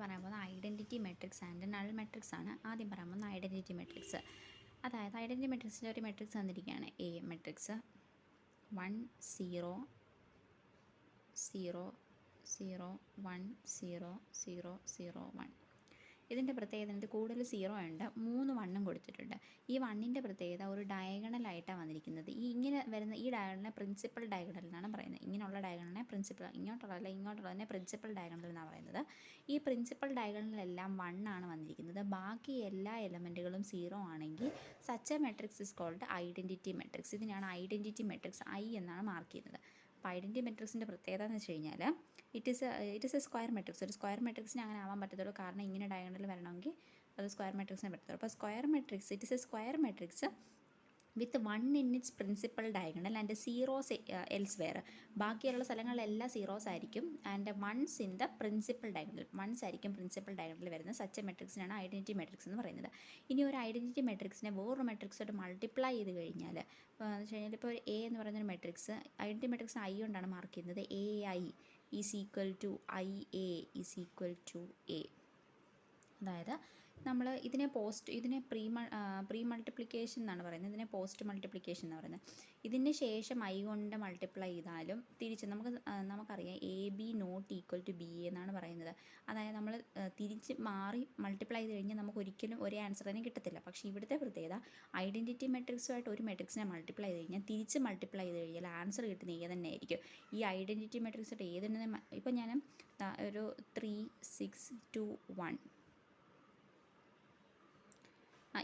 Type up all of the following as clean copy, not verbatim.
പറയാൻ പോകുന്നത് identity matrix and null matrix ആണ്. ആദ്യം പറയാൻ പോകുന്ന ഐഡൻറ്റിറ്റി മെട്രിക്സ്. അതായത് ഐഡൻറ്റിറ്റി മെട്രിക്സിൻ്റെ ഒരു മെട്രിക്സ് തന്നിരിക്കുകയാണ്. A matrix 1 0 0 0 1 0 0 0 1. ഇതിൻ്റെ പ്രത്യേകത ഇത് കൂടുതൽ 0 ഉണ്ട്, 3 1ഉം കൊടുത്തിട്ടുണ്ട്. ഈ 1ൻ്റെ പ്രത്യേകത ഒരു ഡയഗണലായിട്ടാണ് വന്നിരിക്കുന്നത്. ഇങ്ങനെ വരുന്ന ഈ ഡയഗണലിനെ പ്രിൻസിപ്പൽ ഡയഗണൽ എന്നാണ് പറയുന്നത്. ഇങ്ങനെയുള്ള ഡയഗണലിനെ പ്രിൻസിപ്പൽ, ഇങ്ങോട്ടുള്ളതിനെ പ്രിൻസിപ്പൽ ഡയഗണൽ എന്നാണ് പറയുന്നത്. ഈ പ്രിൻസിപ്പൽ ഡയഗണലിലെല്ലാം 1 ആണ് വന്നിരിക്കുന്നത്. ബാക്കി എല്ലാ എലമെൻറ്റുകളും 0 ആണെങ്കിൽ such a matrix is called identity matrix. ഇതിനാണ് ഐഡൻറ്റിറ്റി മെട്രിക്സ് I എന്നാണ് മാർക്ക് ചെയ്യുന്നത്. അപ്പോൾ ഐഡൻറ്റിറ്റി മെട്രിക്സിൻ്റെ പ്രത്യേകത എന്ന് വെച്ച് കഴിഞ്ഞാൽ it is a square matrix. ഒരു സ്ക്വയർ മെട്രിക്സിന് അങ്ങനെ ആവാൻ പറ്റത്തുള്ളൂ, കാരണം ഇങ്ങനെ ഡയഗണൽ വരണമെങ്കിൽ അത് സ്ക്വയർ മെട്രിക്സിനെ പറ്റത്തുള്ളൂ. അപ്പോൾ square matrix, it is a square matrix with 1 in its principal diagonal and zeros elsewhere. ബാക്കിയുള്ള സ്ഥലങ്ങളിലെല്ലാം സീറോസ് ആയിരിക്കും and ones in the principal diagonal. Ones ആയിരിക്കും പ്രിൻസിപ്പൽ ഡയഗണൽ വരുന്ന സച്ച് മെട്രിക്സിനാണ് ഐഡൻറ്റിറ്റി മെട്രിക്സ് എന്ന് പറയുന്നത്. ഇനി ഒരു ഐഡൻറ്റിറ്റി മെട്രിക്സിനെ വേറൊരു മെട്രിക്സായിട്ട് മൾട്ടിപ്ലൈ ചെയ്ത് കഴിഞ്ഞാൽ, എന്ന് വെച്ച് കഴിഞ്ഞാൽ ഇപ്പോൾ ഒരു എ എന്ന് പറയുന്നൊരു മെട്രിക്സ് ഐഡൻറ്റിറ്റി മെട്രിക്സ് I കൊണ്ടാണ് മാർക്ക് ചെയ്യുന്നത്. AI is equal to IA is equal to A. അതായത് നമ്മൾ ഇതിനെ പ്രീ മൾട്ടിപ്ലിക്കേഷൻ എന്നാണ് പറയുന്നത്, ഇതിനെ പോസ്റ്റ് മൾട്ടിപ്ലിക്കേഷൻ എന്ന് പറയുന്നത്. ഇതിന് ശേഷം I കൊണ്ട് മൾട്ടിപ്ലൈ ചെയ്താലും തിരിച്ച് നമുക്കറിയാം AB not equal to BA എന്നാണ് പറയുന്നത്. അതായത് നമ്മൾ തിരിച്ച് മാറി മൾട്ടിപ്ലൈ ചെയ്ത് കഴിഞ്ഞാൽ നമുക്ക് ഒരിക്കലും ഒരേ ആൻസർ തന്നെ കിട്ടത്തില്ല. പക്ഷേ ഇവിടുത്തെ പ്രത്യേകത ഐഡൻറ്റിറ്റി മെട്രിക്സുമായിട്ട് ഒരു മെട്രിക്സിനെ മൾട്ടിപ്ലൈ ചെയ്ത് കഴിഞ്ഞാൽ തിരിച്ച് മൾട്ടിപ്ലൈ ചെയ്ത് കഴിഞ്ഞാൽ ആൻസർ കിട്ടുന്ന ഏത് തന്നെ ആയിരിക്കും. ഈ ഐഡൻറ്റിറ്റി മെട്രിക്സായിട്ട് ഏതെന്നെ, ഇപ്പോൾ ഞാൻ ഒരു 3 6 2 1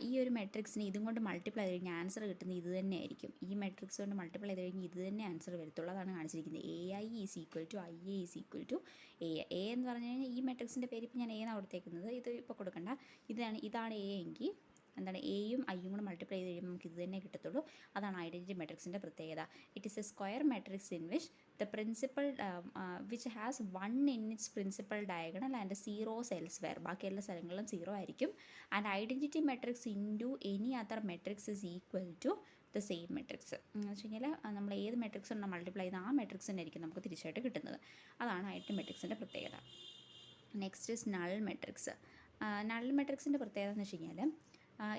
ഈ ഒരു മെട്രിക്സിന് ഇതും കൊണ്ട് മൾട്ടിപ്ലൈ ചെയ്ത് കഴിഞ്ഞാൽ ആൻസർ കിട്ടുന്നത് ഇത് തന്നെ ആയിരിക്കും. ഈ മെട്രിക്സ് കൊണ്ട് മൾട്ടിപ്ലൈ ചെയ്ത് കഴിഞ്ഞാൽ ഇത് തന്നെ ആൻസർ വരത്തുള്ളൂ. അതാണ് കാണിച്ചിരിക്കുന്നത്. AI is equal to IA is equal to A. എന്ന് പറഞ്ഞു കഴിഞ്ഞാൽ ഈ മെട്രിക്സിൻ്റെ പേര് ഇപ്പോൾ ഞാൻ എന്നാണ് കൊടുത്തേക്കുന്നത്, ഇത് ഇപ്പോൾ കൊടുക്കണ്ട. ഇതാണ് A എങ്കിൽ എന്താണ് Aയും Iയും കൂടെ മൾട്ടിപ്ലൈ ചെയ്ത് കഴിയുമ്പോൾ നമുക്ക് ഇത് തന്നെ കിട്ടത്തുള്ളൂ. അതാണ് ഐഡൻറ്റിറ്റി മെട്രിക്സിൻ്റെ പ്രത്യേകത. It is a square matrix in which the principal which has 1 in its principal diagonal and zeros elsewhere. ബാക്കി എല്ലാ സ്ഥലങ്ങളിലും 0 ആയിരിക്കും. And identity matrix into any other matrix is equal to the same matrix. എന്ന് വെച്ച് കഴിഞ്ഞാൽ നമ്മൾ ഏത് matrix ഉണ്ടോ മൾട്ടിപ്ലൈ ചെയ്ത് ആ മെട്രിക്സ് തന്നെ ആയിരിക്കും നമുക്ക് തിരിച്ചായിട്ട് കിട്ടുന്നത്. അതാണ് ഐഡൻറ്റിറ്റി മെട്രിക്സിൻ്റെ പ്രത്യേകത. Next is null matrix. Null മെട്രിക്സിൻ്റെ പ്രത്യേകത എന്ന് വെച്ച് കഴിഞ്ഞാൽ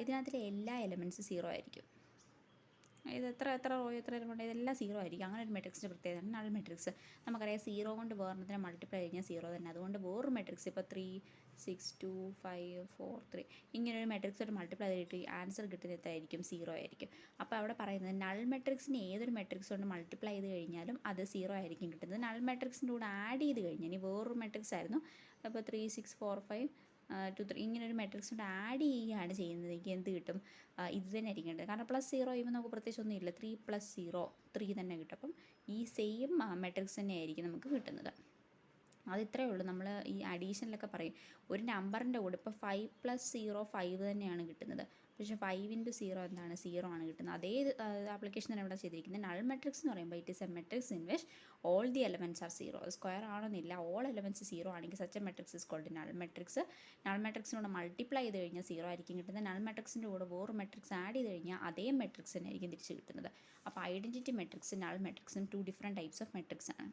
ഇതിനകത്തിലെ എല്ലാ എലമെൻറ്റ്സും 0 ആയിരിക്കും. ഇത് എത്ര റോ എത്ര എലമെൻ്റ് ഇതെല്ലാം 0 ആയിരിക്കും. അങ്ങനെ ഒരു മെട്രിക്സിൻ്റെ പ്രത്യേകതയാണ് നൾ മെട്രിക്സ്. നമുക്കറിയാം 0 കൊണ്ട് വേറൊന്നിനെ മൾട്ടിപ്ലൈ കഴിഞ്ഞാൽ 0 തന്നെ. അതുകൊണ്ട് വേറൊരു മെട്രിക്സ് ഇപ്പോൾ 3 6 2 5 4 3 ഇങ്ങനൊരു മെട്രിക്സായിട്ട് മൾട്ടിപ്ലൈ ചെയ്തിട്ട് ആൻസർ കിട്ടുന്ന എത്രയായിരിക്കും? 0 ആയിരിക്കും. അപ്പോൾ അവിടെ പറയുന്നത് നൾ മെട്രിക്സിന് ഏതൊരു മെട്രിക്സ് കൊണ്ട് മൾട്ടിപ്ലൈ ചെയ്ത് കഴിഞ്ഞാലും അത് 0 ആയിരിക്കും കിട്ടുന്നത്. നൾ മെട്രിക്സിൻ്റെ കൂടെ ആഡ് ചെയ്ത് കഴിഞ്ഞാൽ ഇനി വേറൊരു മെട്രിക്സ് ആയിരുന്നു, അപ്പോൾ 3 6 4 5 2 3 ഇങ്ങനെ ഒരു മെട്രിക്സ് കൊണ്ട് ആഡ് ചെയ്യുകയാണ് ചെയ്യുന്നതെങ്കിൽ എന്ത് കിട്ടും? ഇത് തന്നെ ആയിരിക്കും കിട്ടുന്നത്. കാരണം +0 ചെയ്യുമ്പോൾ നമുക്ക് പ്രത്യേകിച്ച് ഒന്നും ഇല്ല, 3 + 0 3 തന്നെ കിട്ടും. അപ്പം ഈ സെയിം മെട്രിക്സ് തന്നെ ആയിരിക്കും നമുക്ക് കിട്ടുന്നത്. അത് ഇത്രയേ ഉള്ളൂ. നമ്മൾ ഈ അഡീഷനിലൊക്കെ പറയും ഒരു നമ്പറിൻ്റെ കൂടെ ഇപ്പോൾ 5 + 0 5 തന്നെയാണ് കിട്ടുന്നത്. പക്ഷേ 5 × 0 എന്താണ്? 0 ആണ് കിട്ടുന്നത്. അതേ ആപ്ലിക്കേഷൻ തന്നെ ഇവിടെ ചെയ്തിരിക്കുന്നത്. നൾ മെട്രിക്സ് എന്ന് പറയുമ്പോൾ it is a matrix in which all the elements are 0. Square ആണെന്നില്ല, ഓൾ എലമെൻറ്റ്സ് 0 ആണെങ്കിൽ such a matrix is called null matrix. Null മെട്രിക്സിനോട് മൾട്ടിപ്ലൈ ചെയ്ത് കഴിഞ്ഞാൽ 0 ആയിരിക്കും കിട്ടുന്നത്. നൾ മെട്രിക്സിൻ്റെ കൂടെ വേറെ മെട്രിക്സ് ആഡ് ചെയ്ത് കഴിഞ്ഞാൽ അതേ മെട്രിക്സ് തന്നെ ആയിരിക്കും തിരിച്ച് കിട്ടുന്നത്. അപ്പോൾ ഐഡൻറ്റിറ്റി മെട്രിക്സ് നൾ മെട്രിക്സും 2 ഡിഫറെൻറ്റ് ടൈപ്സ് ഓഫ് മെട്രിക്സ് ആണ്.